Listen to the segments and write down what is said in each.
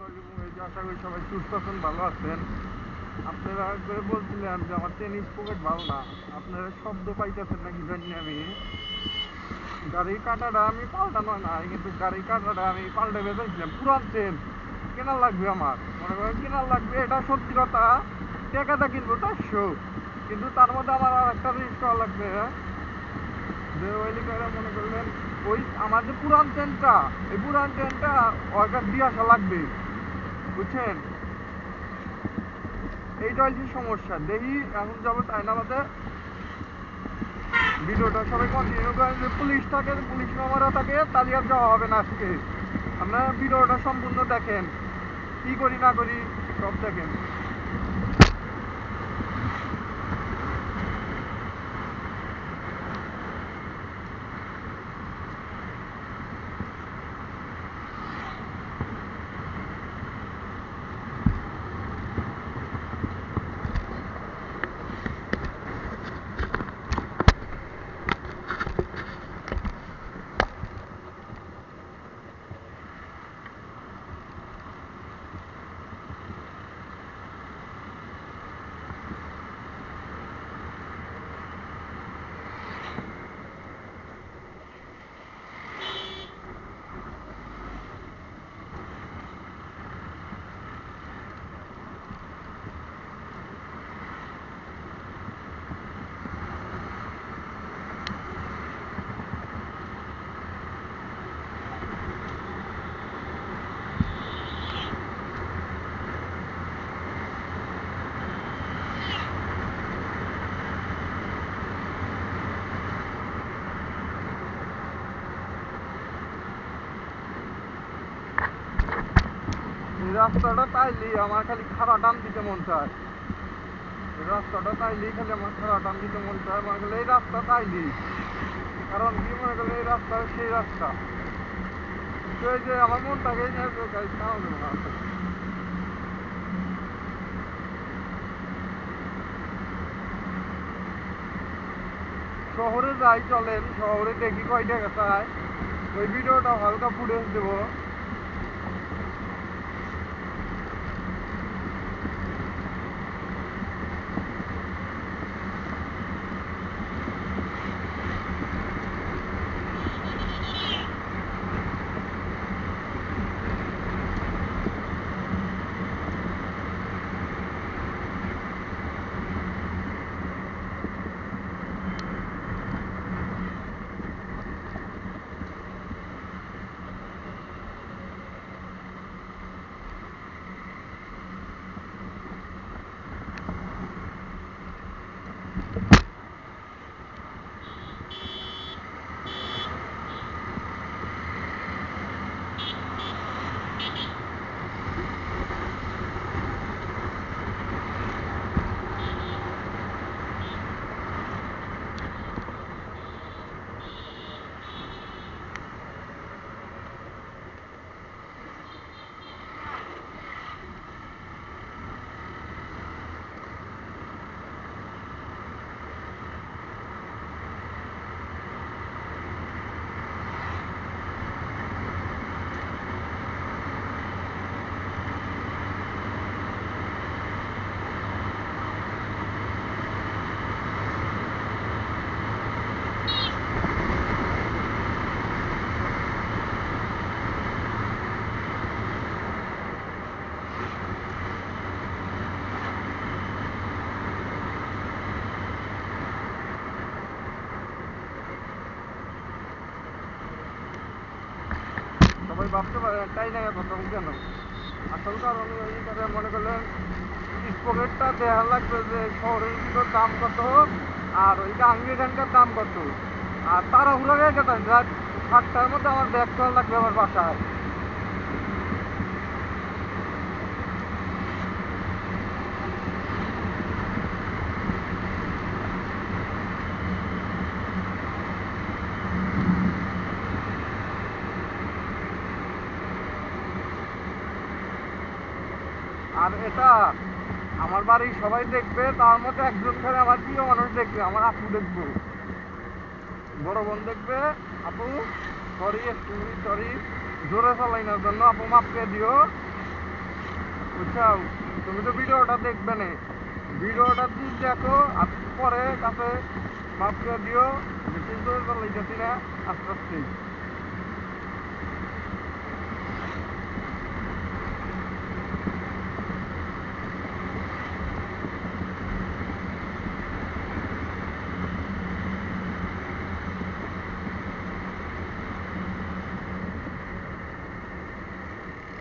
আশা করি সবাই সুস্থ আছেন, ভালো আছেন। আপনারা করে বলছিলেন যে আমার টেনিস পকেট ভালো না, আপনারা শব্দ পাইতেছেন নাকি জানি না। আমি গাড়ির কাঁটাটা আমি পাল্টানো নাই, কিন্তু গাড়ির কাঁটাটা আমি পাল্টে বেঁচেছিলাম। পুরান চেন কেনার লাগবে, আমার মনে করেন কেনার লাগবে, এটা সত্যি কথা। টাকাটা কিনবো 400, কিন্তু তার মধ্যে আমার আর একটা জিনিস করা লাগবে, যে ওইলি করে মনে করলেন ওই আমার যে পুরান চেনটা, এই পুরান চেনটা ওর দিয়ে আসা লাগবে, বুঝছেন। এইটা হচ্ছে সমস্যা। দেখি এখন যাবো চায়নাবাদে। ভিডিওটা সবাই কন্টিনিউ করেন, যে পুলিশ থাকে, পুলিশ ক্যামেরা থাকে, তাহলে আর যাওয়া হবে না আজকে। আপনারা ভিডিওটা সম্পূর্ণ দেখেন, কি করি না করি সব দেখেন। এই রাস্তাটা তাইলি আমার খালি খাড়া টান দিতে মন চায়। এই রাস্তাটা তাইলি খালি আমার খাড়া টান দিতে মন চায়, মনে করলে এই রাস্তা তাইলি। কারণ কি মনে করলে এই রাস্তা সেই রাস্তা, এই যে আমার মনটাকে শহরে যাই, চলেন শহরে দেখি কয় টাকা চায়, ওই ভিডিওটা হালকা ফুটেজ দেবো। সবাই ভাবতে পারে একটাই জায়গায় কথা কেন, আসল কারণ ওই করে মনে করলেন পকেটটা দেখা লাগবে যে শহরের ভিতর দাম কত, আর ওই আঙ্গিটানকার দাম কত। আর তারা হুড়া গিয়ে যেতেন রাত 7টার মধ্যে আমার ব্যাগ করা লাগবে আমার বাসায়। আর এটা আমার বাড়ির সবাই দেখবে, তার মধ্যে একজন করে আমার প্রিয় মানুষ দেখবে, আমার আপু দেখবো, বড় বোন দেখবে। আপু সরি, একটু সরি, জোরে চালাই না জন্য আপু মাফ করে দিও। বুঝছাও, তুমি তো ভিডিওটা দেখবে না, ভিডিওটা যদি দেখো আর পরে কাছে মাফ করে দিও, বেশি জোরে চালাইতেছি না, আস্তে আস্তে।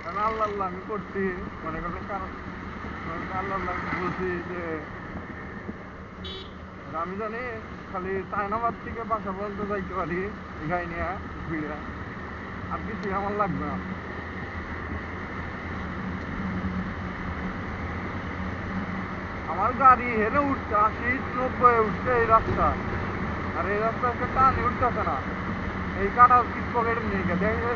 কারণ আল্লাহ আল্লাহ আমি করছি, মনে করেন কারণ আল্লাহ আল্লাহ আমি বলছি যে আমি জানি খালি চায়নাবাদ থেকে বাসা পর্যন্ত যাইতে পারি এই গাড়ি নিয়ে ঘুরে, আর কিছুই আমার লাগবে না। আমার গাড়ি হেলে উঠছে 80-90 উঠছে এই রাস্তা, আর এই রাস্তা একটা টানি উঠতেছে না, এই কাটা পিস পকেটের নিয়ে দেখে।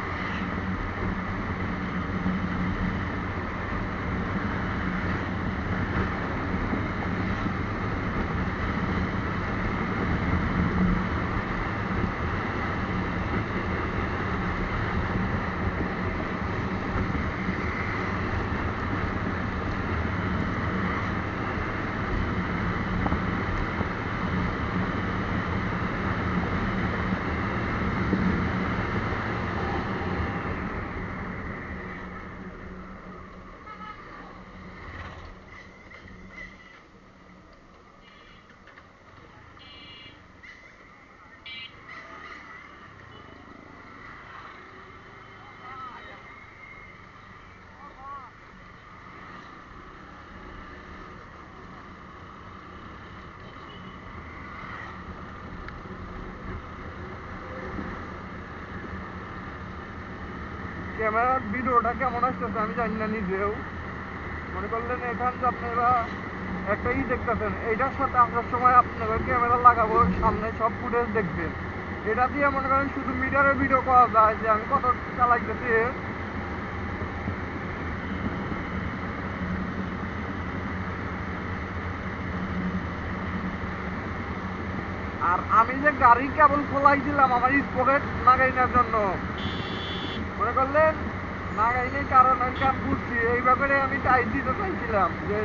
ক্যামেরার ভিডিওটা কেমন আসতেছে আমি জানি না নিজেও। মনে করলেন এখান যে আপনারা একটা দেখতেছেন, এইটার সাথে আসার সময় আপনারা ক্যামেরা লাগাবো, সামনে সব ফুটেজ দেখবেন। এটা দিয়ে মনে করেন শুধু মিটারের ভিডিও করা যায় যে আমি কত চালাইতেছি। আর আমি যে গাড়ি কেবল খোলাই দিলাম আমার পকেট লাগাইনার জন্য, মনে করলেন লাগাইনি কারণ আমি কাম করছি এই ব্যাপারে আমি টাইট দিতে চাইছিলাম যে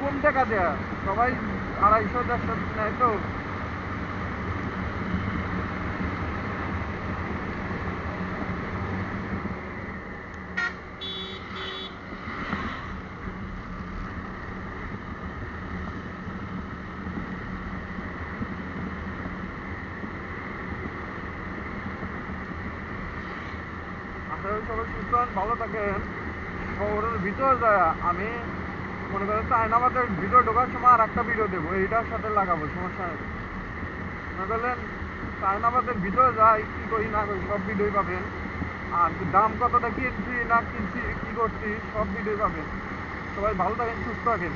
কম টাকা দেয়া, সবাই 250-150 নেয় তো। আপনারা সবাই সুস্থ হন, ভালো থাকেন। শহরের ভিতরে যায় আমি মনে করেন চায়নাবাদের ভিডিও ঢোকার সময় আর একটা ভিডিও দেবো, এইটার সাথে লাগাবো, সমস্যা নেই। মনে করলেন চায়নাবাদের ভিতরে যাই কি করি না করি সব ভিডিওই পাবেন, আর দাম কতটা কিনছি না কিনছি কি করছি সব ভিডিওই পাবেন। সবাই ভালো থাকেন, সুস্থ থাকেন।